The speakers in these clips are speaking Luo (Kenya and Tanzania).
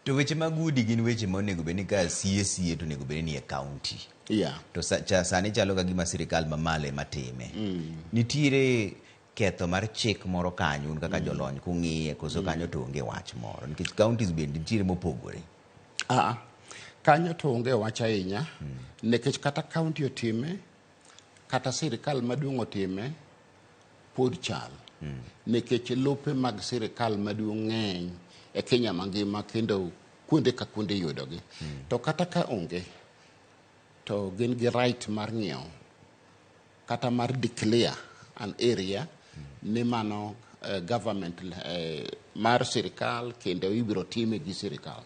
To weche mag udi gin weche monego bed ni ka sie to nego bed ni e county. To sani chalo ka gima sirikal mamalo matime. Nitiere ketho mar chik moro kanyo kaka jolony kung'iye koso kanyo to onge wach moro nikech counties bende nitiere mopogore. Kanyo to onge wach ahinya nikech kata county otime kata sirikal maduong' otime pod chal nikech lope mag sirikal maduong' ng'eny e Kenya mangima kendo kuonde ka kuonde yudogi. To kata ka onge to gin gi right mar ng'iewo kata mar declare an area ni mano government mar sirikal kendo ibiro time gi sirikal.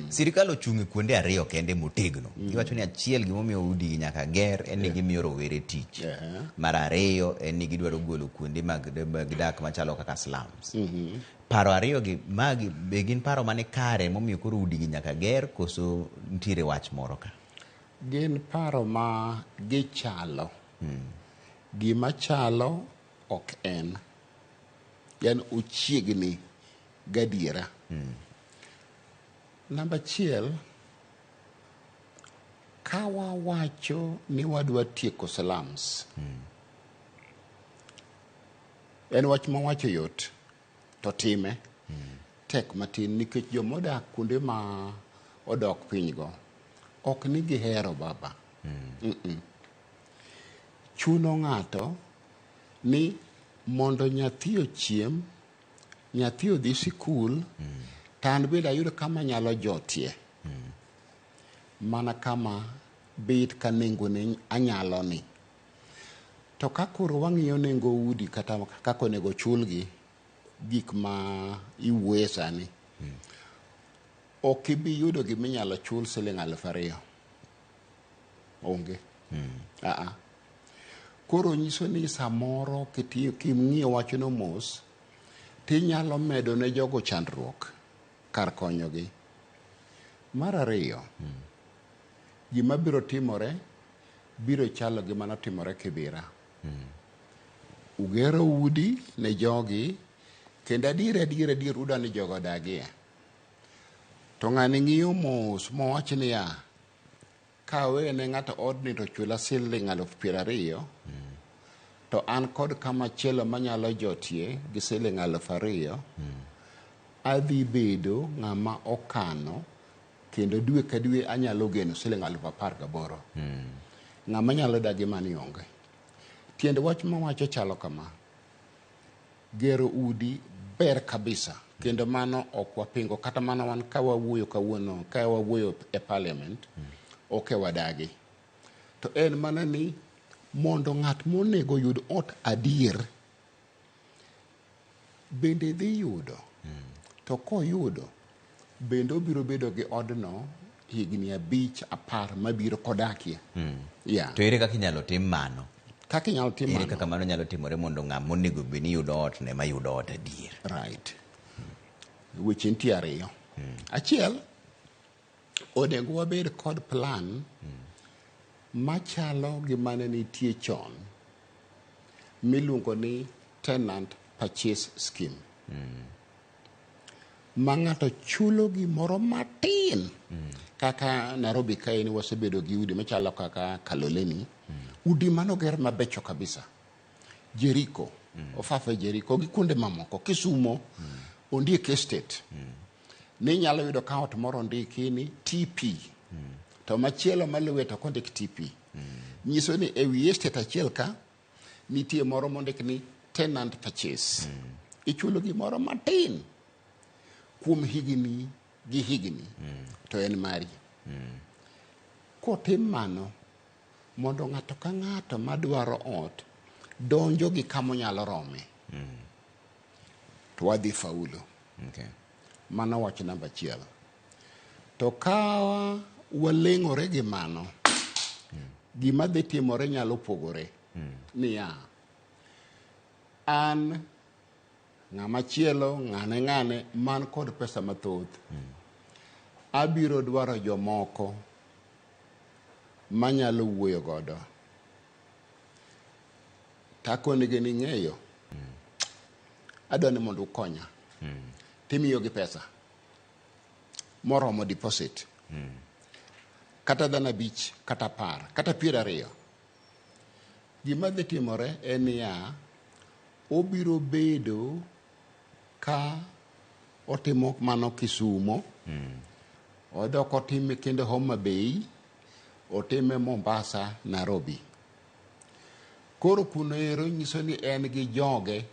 Sirikal ochung' e kuonde ariyo kende motegno. Iwacho ni achiel gimomiyo udi nyaka ger en ni gimiyo rowere tich. Mar ariyo en ni gidwaro golo kuonde mag dak machalo kaka slums. Paro ariyo gi magi be gin paro mane kare momiyo koro udi gi nyaka ger koso nitiere wach moro ka? Gin paro ma gichalo. Gima chalo ok en. Yan uchiegni gadiera. Namba achiel, kawa wacho ni wadwa tieko slums. En wach ma wacho yot to time tek matin nikech jomodak kuonde ma odok pinygo ok ni gihero baba. Chuno ng'ato ni mondo nyathi ochiem, nyathi odhi sikul, tan bende ayudo kama nyalo jotie. Mana kama bet ka nengo ne anyalo ni. To kakoro wang'iyo nengo udi kata kako onego chulgi gik ma iwuoye sani. Ok ibi yudo giminyalo chul siling 2,000. Onge. Koro nyiso ni samoro kimng'iyo wachno mos tinyalo medo ne jogo chandruok kar konyogi. Mar ariyo, gima biro timore biro chalo gima notimore Kibera. Ugero udi ne jogi kendo adier uda ni jogo dagie. To ng'ani ng'iyo mos mowach niya kawe ne ng'ato odni to chula siling 20,000 to an kod kama chielo manyalo jotie gi siling 2,000 adhi bedo ng'ama okano kendo dwe ka dwe anyalo geno siling 18,000. Ng'ama nyalo dagi mani onge. Tiend wach mawacho chalo kama. Gero udi ber kabisa kendo mano ok wapingo kata mano wan ka wawuoyo kawuono ka wawuoyo e parliament ok wadagi. To en mana ni mondo ng'at monego yud ot adier bende dhi yudo. To koyudo bende obiro bedo gi odno higni 5-10 mabiro kodakie. To ere kaka inyalo tim mano? Kaka inyalo tim mano? Ere kaka mano nyalo timore mondo ng'ama onego bed ni yudo ot ne mayudo ot adier? Right. Weche nitie ariyo. Achiel, onego wabed kod plan machalo gi mane nitie chon miluongo ni tenant purchase scheme. Ma ng'ato chulo gimoro matin. Kaka Nairobi kaeni wasebedo gi udi machalo kaka Kaloleni. Udi manoger mabecho kabisa. Jericho, Ofafa Jericho gi kuonde mamoko. Kisumo, Ondiek Estate. Ni nyalo yudo ka ot moro ndiki ni TP. To machielo maluwe to kondik TP. Nyiso ni ewi estate achiel ka nitie moro mondik ni tenant purchase. Ichulo gimoro matin kuom higni gi higni. To en mari. Kotim mano mondo ng'ato ka ng'ato madwaro ot donjo gi kama nyalo rome. To wadhi faulo. Mano wach namba 1. To ka waleng'ore gi mano gima dhi timore nyalo pogore. Niya an ng'ama chielo ng'ane man kod pesa mathoth abiro dwaro jomoko manyalo wuoyo godo. Takonege ni ng'eyo adwani mondo ukonya. Timiyo gi pesa. moromo deposit. Kata dhano 5, kata 10, kata 20. Gima dhi timore en niya, obiro bedo ka otimo mano Kisumo, odok otime kendo Homa Bay, otime Mombasa, Nairobi. Koro kuno ero nyiso ni en gi joge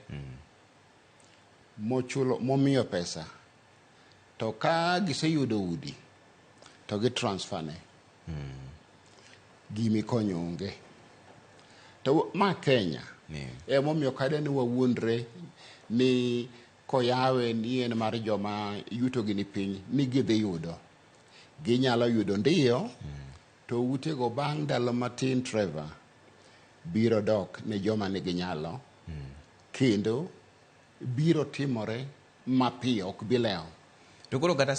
momiyo pesa. To ka giseyudo udi, to gi transfer ne. Gimi konyo onge. To ma Kenya. Emomiyo kade ni wawuondre ni koyawe ni en mar joma yuto gi ni piny ni gidhi yudo. Ginyalo yudo ndiyo, to utego bang' ndalo matin Trevor biro dok ne joma nigi nyalo. Kendo biro timore mapiyo, ok bilewo. To koro kata